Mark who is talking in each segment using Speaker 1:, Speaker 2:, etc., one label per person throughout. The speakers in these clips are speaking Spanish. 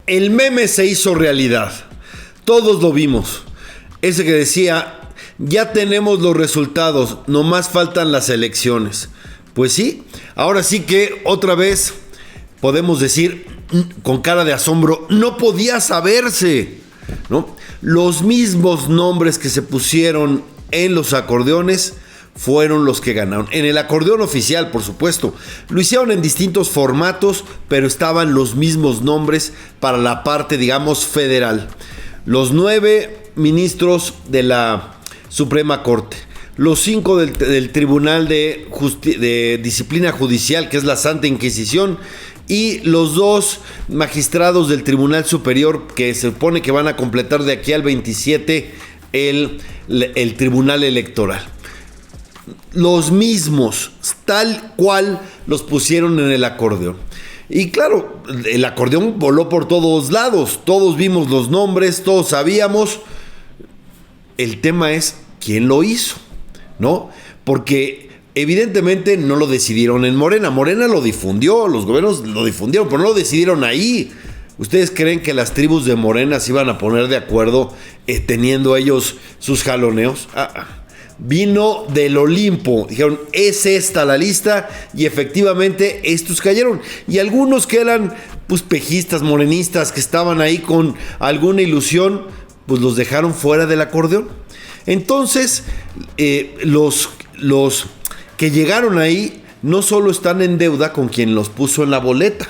Speaker 1: El meme se hizo realidad. Todos lo vimos. Ese que decía, ya tenemos los resultados, nomás faltan las elecciones. Pues sí, ahora sí que otra vez podemos decir con cara de asombro, no podía saberse, ¿no? Los mismos nombres que se pusieron en los acordeones fueron los que ganaron. En el acordeón oficial, por supuesto. Lo hicieron en distintos formatos, pero estaban los mismos nombres para la parte, digamos, federal. Los 9 ministros de la Suprema Corte. Los 5 del Tribunal de Disciplina Judicial, que es la Santa Inquisición. Y los 2 magistrados del Tribunal Superior, que se supone que van a completar de aquí al 27 el Tribunal Electoral. Los mismos, tal cual los pusieron en el acordeón. Y claro, el acordeón voló por todos lados, todos vimos los nombres, todos sabíamos. El tema es quién lo hizo, ¿no? Porque evidentemente no lo decidieron en Morena. Morena lo difundió, los gobiernos lo difundieron, pero no lo decidieron ahí. ¿Ustedes creen que las tribus de Morena se iban a poner de acuerdo teniendo ellos sus jaloneos? Vino del Olimpo, dijeron, es esta la lista, y efectivamente estos cayeron. Y algunos que eran pues pejistas, morenistas, que estaban ahí con alguna ilusión, pues los dejaron fuera del acordeón. Entonces, los que llegaron ahí no solo están en deuda con quien los puso en la boleta,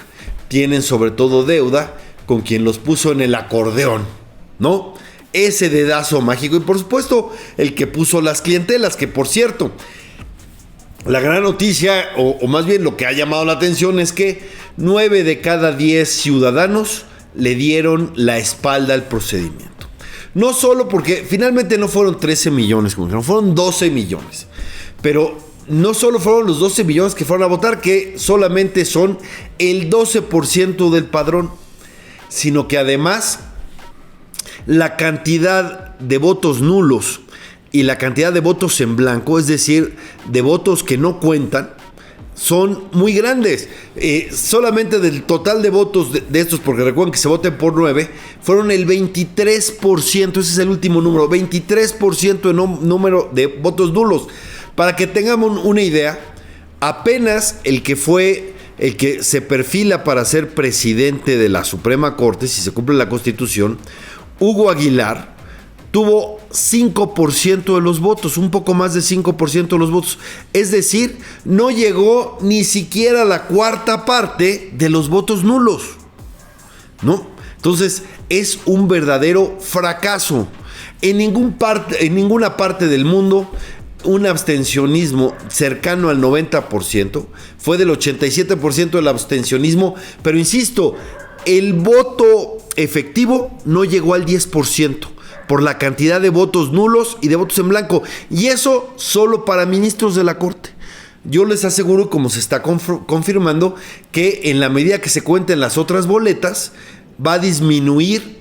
Speaker 1: tienen sobre todo deuda con quien los puso en el acordeón, ¿no? Ese dedazo mágico, y por supuesto el que puso las clientelas, que por cierto, la gran noticia, o más bien lo que ha llamado la atención, es que 9 de cada 10 ciudadanos le dieron la espalda al procedimiento. No solo porque finalmente no fueron 13 millones, como dijeron, fueron 12 millones. Pero no solo fueron los 12 millones que fueron a votar, que solamente son el 12% del padrón, sino que además la cantidad de votos nulos y la cantidad de votos en blanco, es decir, de votos que no cuentan, son muy grandes. Solamente del total de votos de estos, porque recuerden que se voten por 9, fueron el 23%, ese es el último número, 23% de número de votos nulos. Para que tengamos una idea, apenas el que se perfila para ser presidente de la Suprema Corte, si se cumple la Constitución, Hugo Aguilar, tuvo 5% de los votos, un poco más de 5% de los votos. Es decir, no llegó ni siquiera a la cuarta parte de los votos nulos, ¿no? Entonces, es un verdadero fracaso. En ninguna parte del mundo, un abstencionismo cercano al 90%, fue del 87% del abstencionismo, pero insisto, el voto efectivo no llegó al 10% por la cantidad de votos nulos y de votos en blanco, y eso solo para ministros de la Corte. Yo les aseguro, como se está confirmando, que en la medida que se cuenten las otras boletas, va a disminuir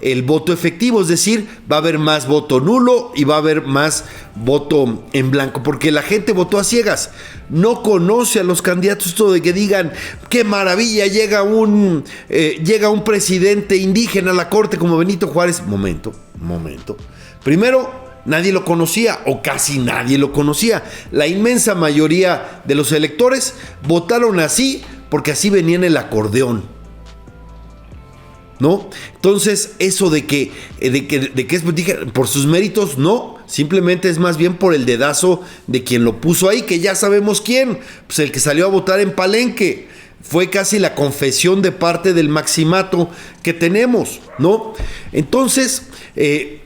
Speaker 1: el voto efectivo, es decir, va a haber más voto nulo y va a haber más voto en blanco, porque la gente votó a ciegas, no conoce a los candidatos. Esto de que digan, qué maravilla, llega un presidente indígena a la corte como Benito Juárez. Momento. Primero, nadie lo conocía, o casi nadie lo conocía. La inmensa mayoría de los electores votaron así, porque así venía en el acordeón, ¿no? Entonces, eso de que es por sus méritos, no, simplemente es más bien por el dedazo de quien lo puso ahí, que ya sabemos quién, pues el que salió a votar en Palenque. Fue casi la confesión de parte del maximato que tenemos, ¿no? Entonces,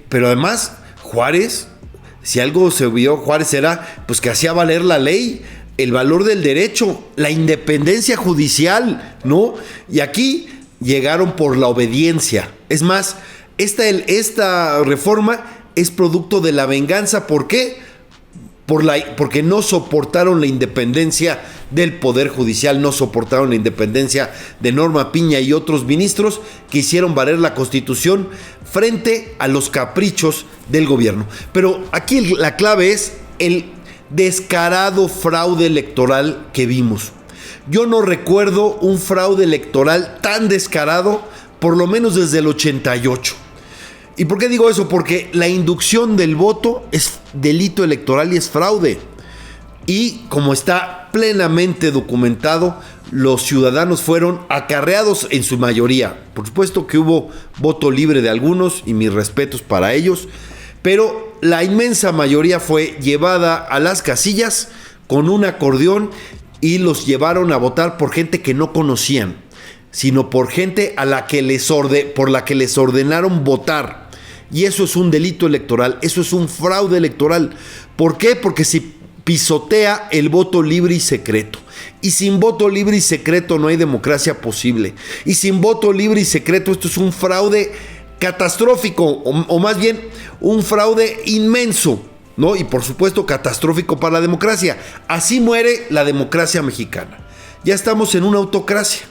Speaker 1: pero además, Juárez, si algo se vio, Juárez era, pues que hacía valer la ley, el valor del derecho, la independencia judicial, ¿no? Y aquí llegaron por la obediencia. Es más, esta reforma es producto de la venganza. ¿Por qué? Porque no soportaron la independencia del Poder Judicial, no soportaron la independencia de Norma Piña y otros ministros que hicieron valer la Constitución frente a los caprichos del gobierno. Pero aquí la clave es el descarado fraude electoral que vimos. Yo no recuerdo un fraude electoral tan descarado por lo menos desde el 88. ¿Y por qué digo eso? Porque la inducción del voto es delito electoral y es fraude. Y como está plenamente documentado, los ciudadanos fueron acarreados en su mayoría. Por supuesto que hubo voto libre de algunos y mis respetos para ellos, pero la inmensa mayoría fue llevada a las casillas con un acordeón y los llevaron a votar por gente que no conocían, sino por gente a la que por la que les ordenaron votar. Y eso es un delito electoral, eso es un fraude electoral. ¿Por qué? Porque si pisotea el voto libre y secreto. Y sin voto libre y secreto no hay democracia posible. Y sin voto libre y secreto esto es un fraude catastrófico, o más bien un fraude inmenso, ¿no? Y por supuesto catastrófico para la democracia. Así muere la democracia mexicana. Ya estamos en una autocracia,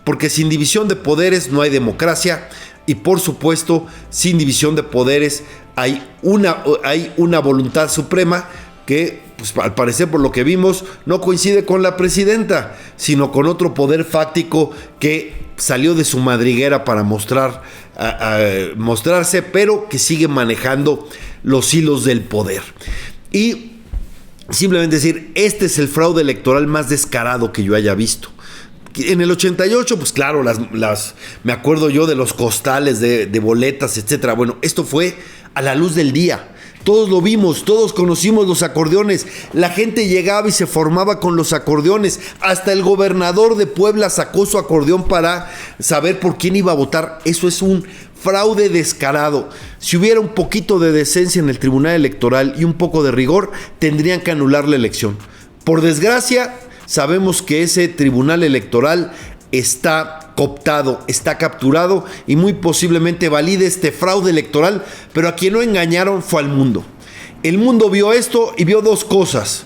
Speaker 1: porque sin división de poderes no hay democracia. Y por supuesto, sin división de poderes hay una voluntad suprema que, pues, al parecer por lo que vimos, no coincide con la presidenta, sino con otro poder fáctico que salió de su madriguera para mostrarse, pero que sigue manejando los hilos del poder. Y simplemente decir, este es el fraude electoral más descarado que yo haya visto. En el 88, pues claro, me acuerdo yo de los costales de boletas, etcétera. Bueno, esto fue a la luz del día. Todos lo vimos, todos conocimos los acordeones. La gente llegaba y se formaba con los acordeones. Hasta el gobernador de Puebla sacó su acordeón para saber por quién iba a votar. Eso es un fraude descarado. Si hubiera un poquito de decencia en el Tribunal Electoral y un poco de rigor, tendrían que anular la elección. Por desgracia, sabemos que ese Tribunal Electoral está cooptado, está capturado y muy posiblemente valide este fraude electoral, pero a quien no engañaron fue al mundo. El mundo vio esto y vio dos cosas.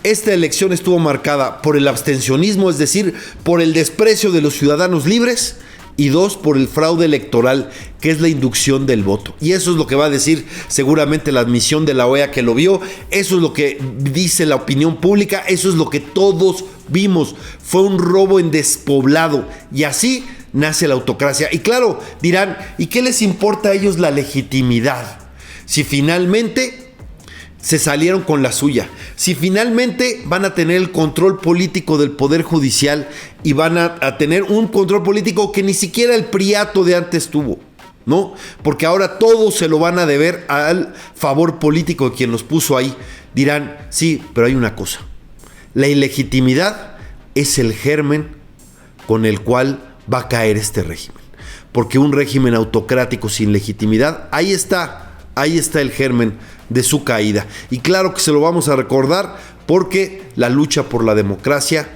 Speaker 1: Esta elección estuvo marcada por el abstencionismo, es decir, por el desprecio de los ciudadanos libres, y dos, por el fraude electoral, que es la inducción del voto. Y eso es lo que va a decir seguramente la admisión de la OEA que lo vio, eso es lo que dice la opinión pública, eso es lo que todos vimos. Fue un robo en despoblado, y así nace la autocracia. Y claro, dirán, ¿y qué les importa a ellos la legitimidad? Si finalmente se salieron con la suya, si finalmente van a tener el control político del Poder Judicial y van a tener un control político que ni siquiera el priato de antes tuvo, ¿no? Porque ahora todo se lo van a deber al favor político de quien los puso ahí. Dirán, sí, pero hay una cosa. La ilegitimidad es el germen con el cual va a caer este régimen. Porque un régimen autocrático sin legitimidad, ahí está el germen de su caída. Y claro que se lo vamos a recordar, porque la lucha por la democracia,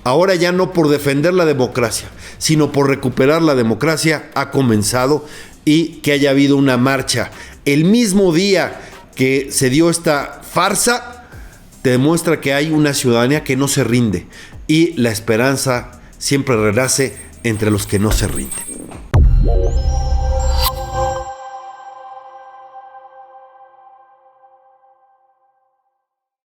Speaker 1: ahora ya no por defender la democracia, sino por recuperar la democracia, ha comenzado. Y que haya habido una marcha el mismo día que se dio esta farsa, te demuestra que hay una ciudadanía que no se rinde, y la esperanza siempre renace entre los que no se rinden.